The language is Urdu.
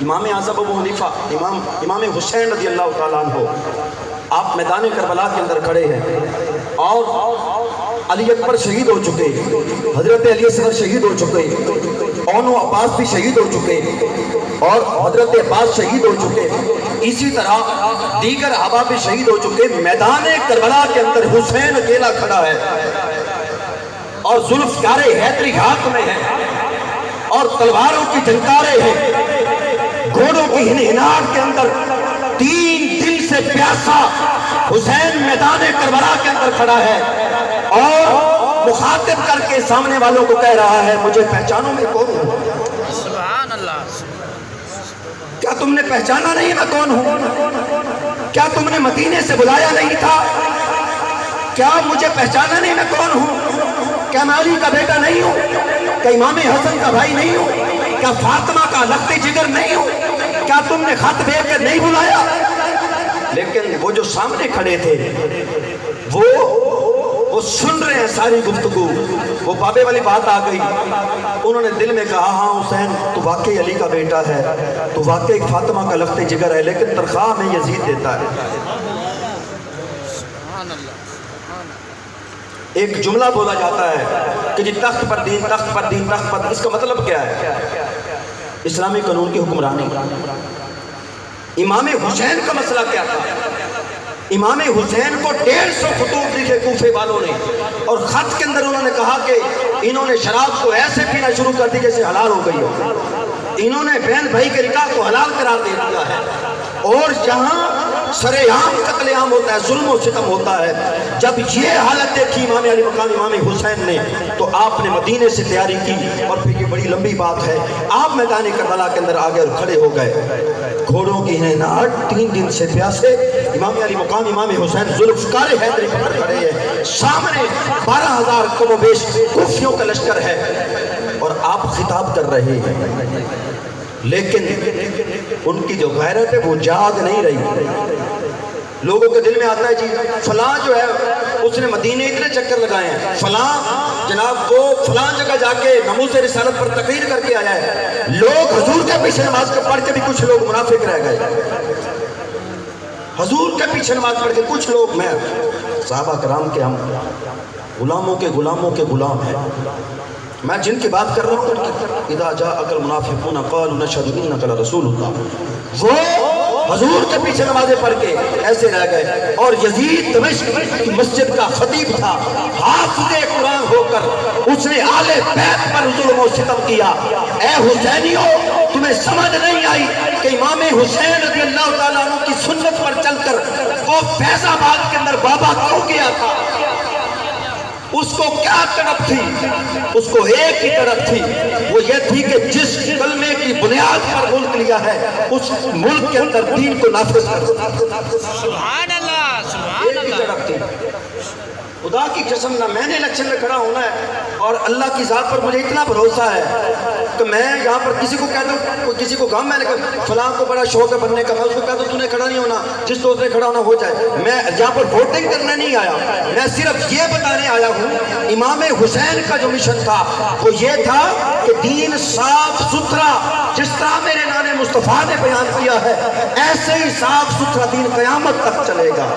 امام اعظم ابو حنیفہ امام حسین رضی اللہ تعالیٰ عنہ آپ میدان کربلا کے اندر کھڑے ہیں اور علی اکبر شہید ہو چکے، حضرت علی اصغر شہید ہو چکے، اون و عباس بھی شہید ہو چکے اور حضرت عباس شہید ہو چکے، اسی طرح دیگر احباب بھی شہید ہو چکے۔ میدان کربلا کے اندر حسین اکیلا کھڑا ہے اور ذوالفقار حیدری ہاتھ میں ہے اور تلواروں کی جھنکاریں ہیں، گھوڑوں کی ہنہناہٹ کے اندر 3 دن سے پیاسا حسین میدان کربلا کے اندر کھڑا ہے اور مخاطب کر کے سامنے والوں کو کہہ رہا ہے مجھے پہچانو میں کون ہوں؟ سبحان اللہ۔ کیا تم نے پہچانا نہیں میں کون ہوں؟ کیا تم نے مدینے سے بلایا نہیں تھا؟ کیا مجھے پہچانا نہیں میں کون ہوں؟ کیا میں علی کا بیٹا نہیں ہوں؟ کیا امام حسن کا بھائی نہیں ہوں؟ کیا فاطمہ کا لخت جگر نہیں ہوں؟ کیا تم نے خط بھیج کر نہیں بلایا؟ لیکن وہ جو سامنے کھڑے تھے وہ سن رہے ہیں ساری گفتگو۔ وہ بابے والی بات آ گئی، انہوں نے دل میں کہا ہاں حسین تو واقعی علی کا بیٹا ہے، تو واقعی فاطمہ کا لخت جگر ہے، لیکن تنخواہ میں یزید دیتا ہے۔ ایک جملہ بولا جاتا ہے کہ جی تخت پر دین، تخت پر دین، تخت پر، اس کا مطلب کیا ہے؟ اسلامی قانون کی حکمرانی۔ امام حسین کا مسئلہ کیا تھا؟ امام حسین کو 150 خطوط لکھے کوفے والوں نے اور خط کے اندر انہوں نے کہا کہ انہوں نے شراب کو ایسے پینا شروع کر دی جیسے حلال ہو گئی ہو، انہوں نے بہن بھائی کے نکاح کو حلال قرار دے دیا ہے، اور جہاں سر عام قتل عام ہوتا ہے، ظلم و ستم ہوتا ہے۔ جب یہ حالت دیکھی امام علی مقام امام حسین نے تو آپ نے مدینے سے تیاری کی، اور پھر یہ بڑی لمبی بات ہے، آپ میدان کربلا کے اندر آگے اور کھڑے ہو گئے، گھوڑوں کی ہنہناہٹ، 3 دن سے پیاسے، امام علی مقام امام حسین ذوالفقار حیدری پر کھڑے ہیں، سامنے 12,000 کم و بیش کوفیوں کا لشکر ہے اور آپ خطاب کر رہے ہیں، لیکن ان کی جو غیرت ہے وہ جاگ نہیں رہی۔ لوگوں کے دل میں آتا ہے جی فلاں جو ہے اس نے مدینے اتنے چکر لگائے ہیں، فلاں جناب کو فلاں جگہ جا کے ناموس رسالت پر تقریر کر کے آیا ہے، لوگ حضور کے پیچھے نماز کو پڑھ کے بھی کچھ لوگ منافق رہ گئے، حضور کے پیچھے نماز پڑھ کے کچھ لوگ، میں صحابہ کرام کے ہم غلاموں کے غلام ہیں، میں جن کی بات کر رہا ہوں، اذا جاءک المنافقون قالوا نشهد انک لرسول اللہ، وہ حضور کے پیچھے نمازیں پڑھ کے ایسے رہ گئے۔ اور یزید دمشق کی مسجد کا خطیب تھا، حافظ قرآن ہو کر اس نے آل بیت پر ظلم و ستم کیا۔ اے حسینیوں، تمہیں سمجھ نہیں آئی کہ امام حسین رضی اللہ تعالیٰ عنہ کی سنت پر چل کر وہ فیض آباد کے اندر بابا کیوں کیا تھا؟ اس کو کیا تڑپ تھی؟ اس کو ایک ہی تڑپ تھی، وہ یہ تھی کہ جس کلمے کی بنیاد پر ملک لیا ہے اس ملک کے اندر دین کو نافذ کر۔ سبحان اللہ، سبحان ایک ہی اللہ۔ تڑپ تھی، خدا کی قسم نہ میں نے الیکشن میں کھڑا ہونا ہے، اور اللہ کی ذات پر مجھے اتنا بھروسہ ہے کہ میں یہاں پر کسی کو کہہ دوں، کسی کو غم میں نے کہا فلاں کو بڑا شوق ہے بننے کا، میں اس کو کہہ دوں تو نے کھڑا نہیں ہونا، جس دوست نے کھڑا ہونا ہو جائے۔ میں یہاں پر ووٹنگ کرنے نہیں آیا، میں صرف یہ بتانے آیا ہوں امام حسین کا جو مشن تھا وہ یہ تھا کہ دین صاف ستھرا، جس طرح میرے نانے مصطفیٰ نے بیان کیا ہے ایسے ہی صاف ستھرا دین قیامت تک چلے گا۔